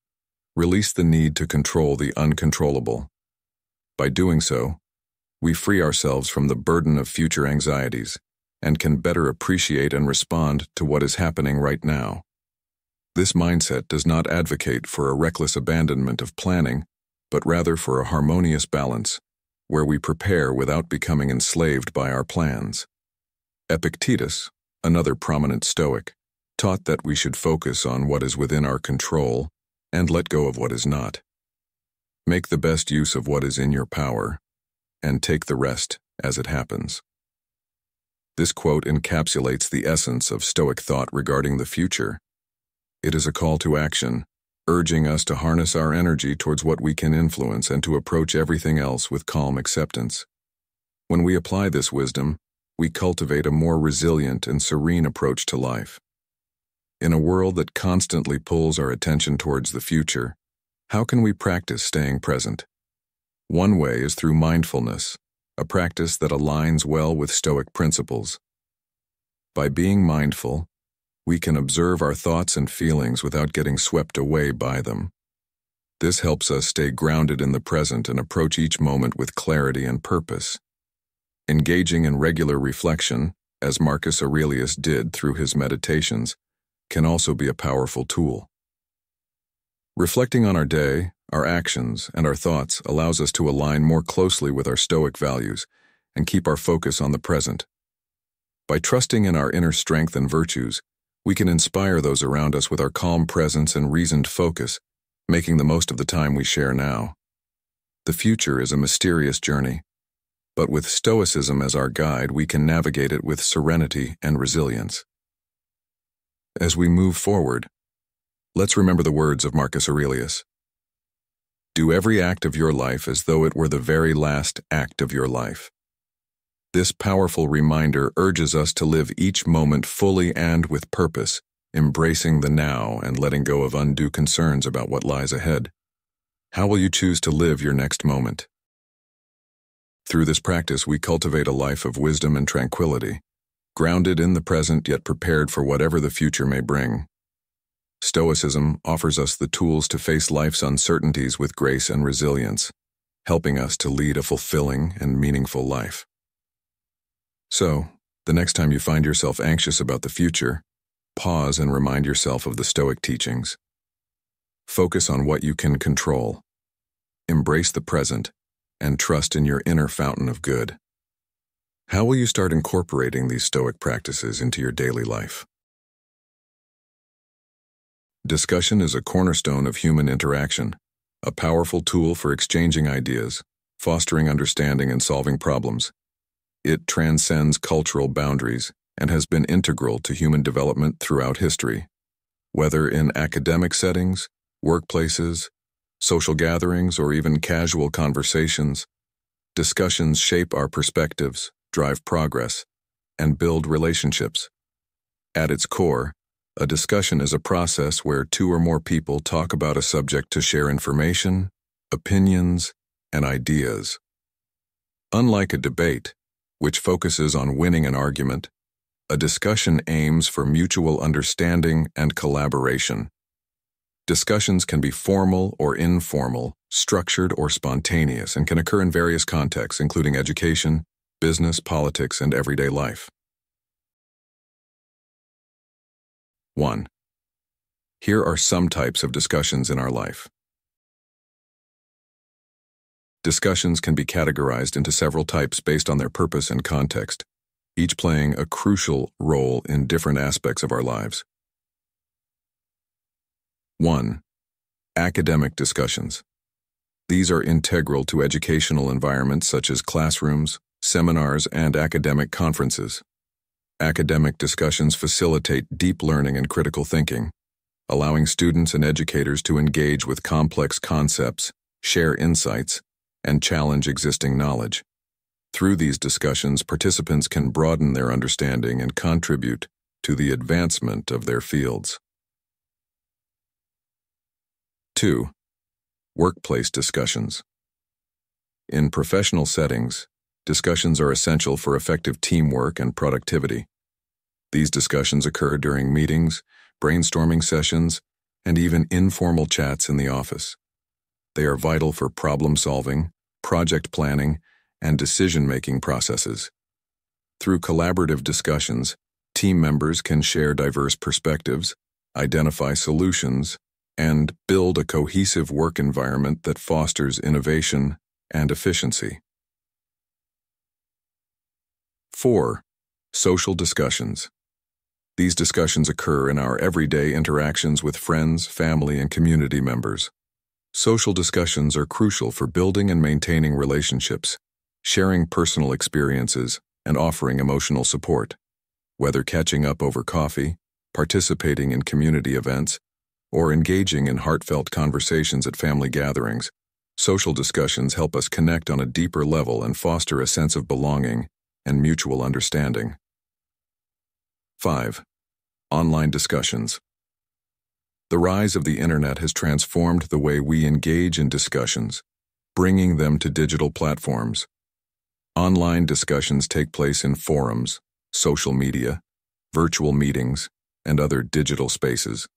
Release the need to control the uncontrollable. By doing so, we free ourselves from the burden of future anxieties and can better appreciate and respond to what is happening right now. This mindset does not advocate for a reckless abandonment of planning, but rather for a harmonious balance, where we prepare without becoming enslaved by our plans. Epictetus, another prominent Stoic, taught that we should focus on what is within our control and let go of what is not. Make the best use of what is in your power, and take the rest as it happens. This quote encapsulates the essence of Stoic thought regarding the future. It is a call to action, urging us to harness our energy towards what we can influence and to approach everything else with calm acceptance. When we apply this wisdom, we cultivate a more resilient and serene approach to life. In a world that constantly pulls our attention towards the future, how can we practice staying present? One way is through mindfulness, a practice that aligns well with Stoic principles. By being mindful, we can observe our thoughts and feelings without getting swept away by them. This helps us stay grounded in the present and approach each moment with clarity and purpose. Engaging in regular reflection, as Marcus Aurelius did through his meditations, can also be a powerful tool. Reflecting on our day, our actions, and our thoughts allows us to align more closely with our Stoic values and keep our focus on the present. By trusting in our inner strength and virtues, we can inspire those around us with our calm presence and reasoned focus, making the most of the time we share now. The future is a mysterious journey, but with Stoicism as our guide, we can navigate it with serenity and resilience. As we move forward, let's remember the words of Marcus Aurelius. Do every act of your life as though it were the very last act of your life. This powerful reminder urges us to live each moment fully and with purpose, embracing the now and letting go of undue concerns about what lies ahead. How will you choose to live your next moment? Through this practice, we cultivate a life of wisdom and tranquility, grounded in the present yet prepared for whatever the future may bring. Stoicism offers us the tools to face life's uncertainties with grace and resilience, helping us to lead a fulfilling and meaningful life. So, the next time you find yourself anxious about the future, pause and remind yourself of the Stoic teachings. Focus on what you can control. Embrace the present, and trust in your inner fountain of good. How will you start incorporating these Stoic practices into your daily life? Discussion is a cornerstone of human interaction, a powerful tool for exchanging ideas, fostering understanding and solving problems. It transcends cultural boundaries and has been integral to human development throughout history. Whether in academic settings, workplaces, social gatherings, or even casual conversations, discussions shape our perspectives, drive progress, and build relationships. At its core, a discussion is a process where two or more people talk about a subject to share information, opinions, and ideas. Unlike a debate, which focuses on winning an argument, a discussion aims for mutual understanding and collaboration. Discussions can be formal or informal, structured or spontaneous, and can occur in various contexts, including education, business, politics, and everyday life. 1. Here are some types of discussions in our life. Discussions can be categorized into several types based on their purpose and context, each playing a crucial role in different aspects of our lives. 1. Academic discussions. These are integral to educational environments such as classrooms, seminars, and academic conferences. Academic discussions facilitate deep learning and critical thinking, allowing students and educators to engage with complex concepts, share insights, and challenge existing knowledge. Through these discussions, participants can broaden their understanding and contribute to the advancement of their fields. 2. Workplace discussions. In professional settings, discussions are essential for effective teamwork and productivity. These discussions occur during meetings, brainstorming sessions, and even informal chats in the office. They are vital for problem-solving, project planning, and decision-making processes. Through collaborative discussions, team members can share diverse perspectives, identify solutions, and build a cohesive work environment that fosters innovation and efficiency. 4. Social discussions. These discussions occur in our everyday interactions with friends, family, and community members. Social discussions are crucial for building and maintaining relationships, sharing personal experiences, and offering emotional support. Whether catching up over coffee, participating in community events, or engaging in heartfelt conversations at family gatherings, social discussions help us connect on a deeper level and foster a sense of belonging and mutual understanding. 5. Online discussions. The rise of the internet has transformed the way we engage in discussions, bringing them to digital platforms. Online discussions take place in forums, social media, virtual meetings, and other digital spaces.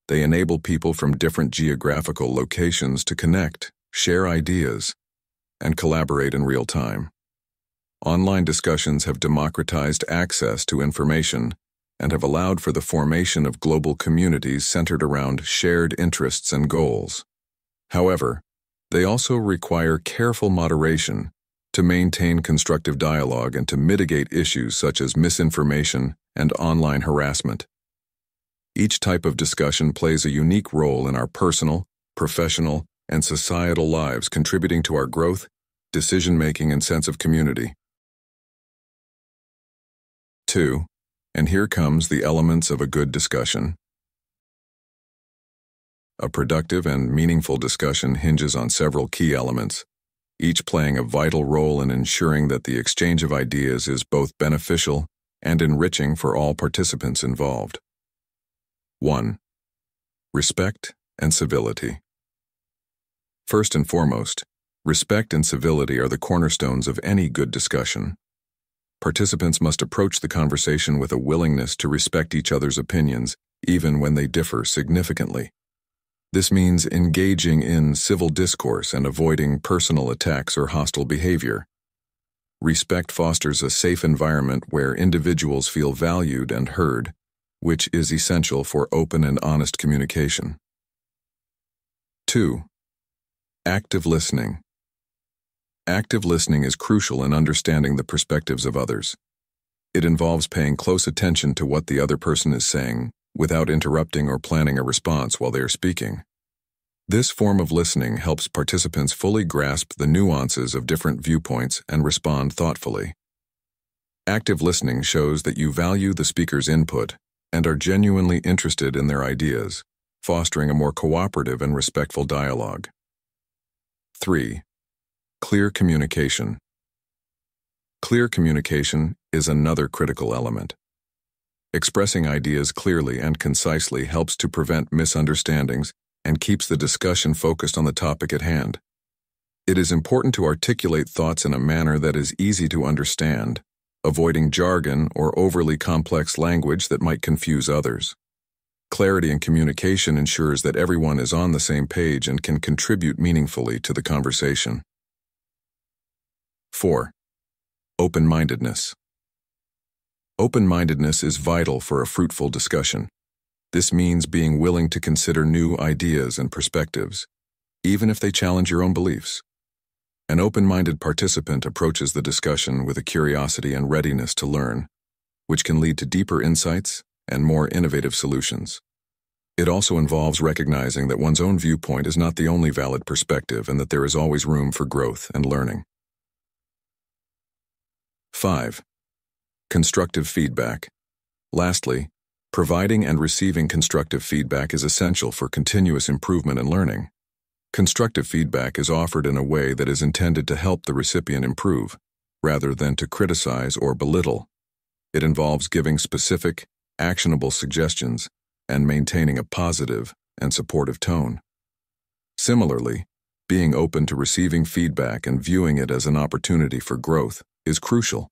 They enable people from different geographical locations to connect, share ideas, and collaborate in real time. Online discussions have democratized access to information and have allowed for the formation of global communities centered around shared interests and goals. However, they also require careful moderation to maintain constructive dialogue and to mitigate issues such as misinformation and online harassment. Each type of discussion plays a unique role in our personal, professional, and societal lives, contributing to our growth, decision-making, and sense of community. 2. And here comes the elements of a good discussion. A productive and meaningful discussion hinges on several key elements, each playing a vital role in ensuring that the exchange of ideas is both beneficial and enriching for all participants involved. 1. Respect and civility. First and foremost, respect and civility are the cornerstones of any good discussion. Participants must approach the conversation with a willingness to respect each other's opinions, even when they differ significantly. This means engaging in civil discourse and avoiding personal attacks or hostile behavior. Respect fosters a safe environment where individuals feel valued and heard, which is essential for open and honest communication. 2. Active listening. Active listening is crucial in understanding the perspectives of others. It involves paying close attention to what the other person is saying without interrupting or planning a response while they are speaking. This form of listening helps participants fully grasp the nuances of different viewpoints and respond thoughtfully. Active listening shows that you value the speaker's input and are genuinely interested in their ideas, fostering a more cooperative and respectful dialogue. 3. Clear communication. Clear communication is another critical element. Expressing ideas clearly and concisely helps to prevent misunderstandings and keeps the discussion focused on the topic at hand. It is important to articulate thoughts in a manner that is easy to understand, avoiding jargon or overly complex language that might confuse others. Clarity in communication ensures that everyone is on the same page and can contribute meaningfully to the conversation. 4. Open-mindedness. Open-mindedness is vital for a fruitful discussion. This means being willing to consider new ideas and perspectives, even if they challenge your own beliefs. An open-minded participant approaches the discussion with a curiosity and readiness to learn, which can lead to deeper insights and more innovative solutions. It also involves recognizing that one's own viewpoint is not the only valid perspective and that there is always room for growth and learning. 5. Constructive feedback. Lastly, providing and receiving constructive feedback is essential for continuous improvement and learning. Constructive feedback is offered in a way that is intended to help the recipient improve, rather than to criticize or belittle. It involves giving specific, actionable suggestions and maintaining a positive and supportive tone. Similarly, being open to receiving feedback and viewing it as an opportunity for growth is crucial.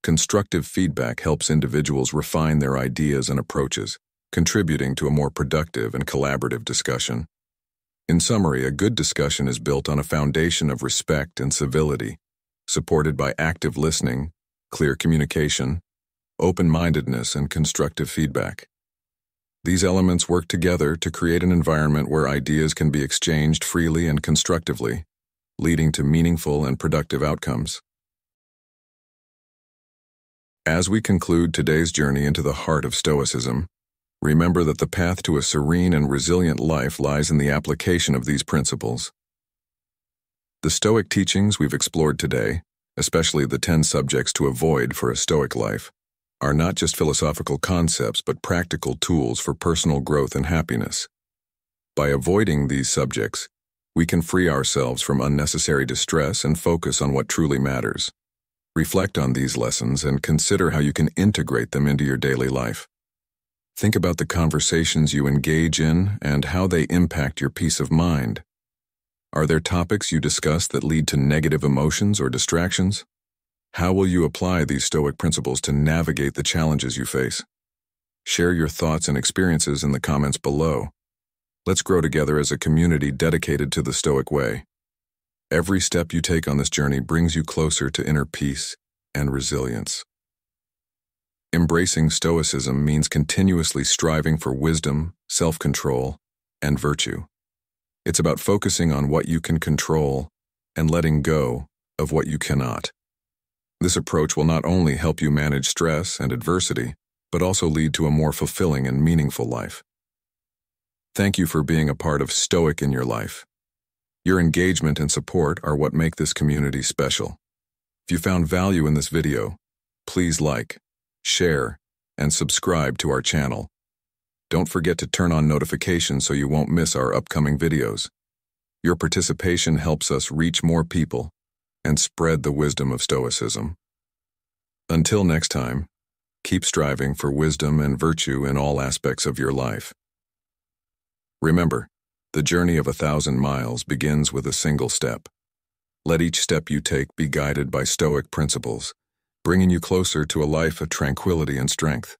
Constructive feedback helps individuals refine their ideas and approaches, contributing to a more productive and collaborative discussion. In summary, a good discussion is built on a foundation of respect and civility, supported by active listening, clear communication, open-mindedness, and constructive feedback. These elements work together to create an environment where ideas can be exchanged freely and constructively, leading to meaningful and productive outcomes. As we conclude today's journey into the heart of Stoicism, remember that the path to a serene and resilient life lies in the application of these principles. The Stoic teachings we've explored today, especially the 10 subjects to avoid for a Stoic life, are not just philosophical concepts but practical tools for personal growth and happiness. By avoiding these subjects, we can free ourselves from unnecessary distress and focus on what truly matters. Reflect on these lessons and consider how you can integrate them into your daily life. Think about the conversations you engage in and how they impact your peace of mind. Are there topics you discuss that lead to negative emotions or distractions? How will you apply these Stoic principles to navigate the challenges you face? Share your thoughts and experiences in the comments below. Let's grow together as a community dedicated to the Stoic way. Every step you take on this journey brings you closer to inner peace and resilience. Embracing Stoicism means continuously striving for wisdom, self-control, and virtue. It's about focusing on what you can control and letting go of what you cannot. This approach will not only help you manage stress and adversity, but also lead to a more fulfilling and meaningful life. Thank you for being a part of Stoic in Your Life. Your engagement and support are what make this community special. If you found value in this video, please like, share, and subscribe to our channel. Don't forget to turn on notifications so you won't miss our upcoming videos. Your participation helps us reach more people and spread the wisdom of Stoicism. Until next time, keep striving for wisdom and virtue in all aspects of your life. Remember, the journey of 1,000 miles begins with a single step. Let each step you take be guided by Stoic principles, bringing you closer to a life of tranquility and strength.